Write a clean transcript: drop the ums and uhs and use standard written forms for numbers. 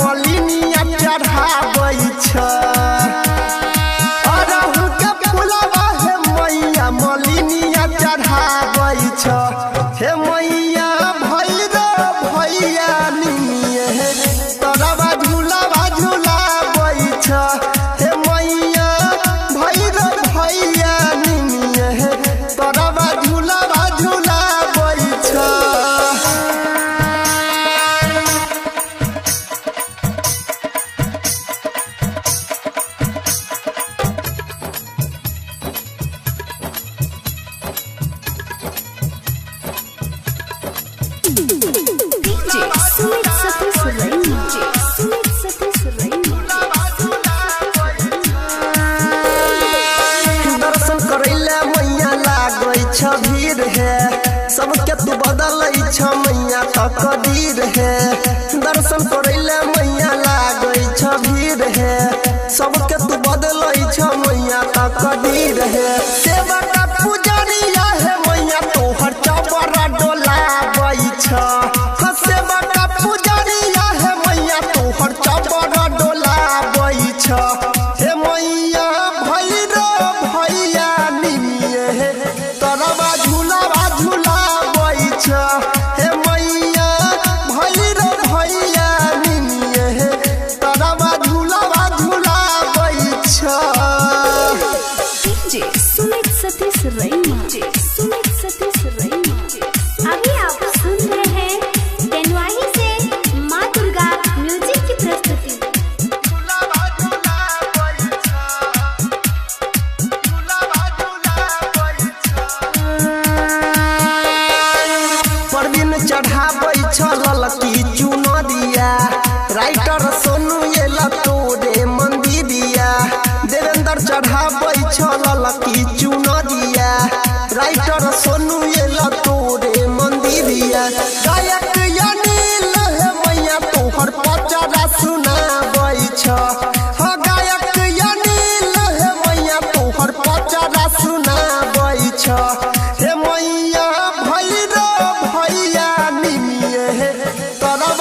मलिनिया चढ़ाबै छ अरहुल के फूलवा हे मैया मलिनिया चढ़ाबै छ हे मैया भैया निमिये तरवा झूलावा झूलाबै छ हे मैया भैया निमिये तरवा झूलावा झूलाबै छ। दर्शन करैले मैया लागै छ भीड़ है सबके तू बदलै छ मैया तकदीर है दर्शन करैले मैया लागै छ भीड़ है सबके तू बदलै छ मैया तकदीर है सेवा का पुजरिया है मैया तोहर चबरा डोलाबै छ सेवा का पुजरिया है मैया तोहर चबरा डोलाबै छ हे मैया भैया निमिये तरवा झूलावा झूलाबै छ हे मैया भैया निमिये तरवा झूलावा झूलाबै छ। अभी आप सुन रहे हैं देनवाही से माँ दुर्गा म्यूजिक की प्रस्तुति। परवीन चढ़ाबै छ ललकी चुनरिया राइटर सोनू एला तोरे मंदिरिया देवेंद्र चढ़ाबै छ ललकी चुनरिया राइटर सोनू एला तोरे मंदिरिया गायक अनिल हे मैया तोहर पचरा सुनाबै छ गायक अनिल हे मैया तोहर पचरा सुनाबै छ हे मैया भैया निमिये तरवा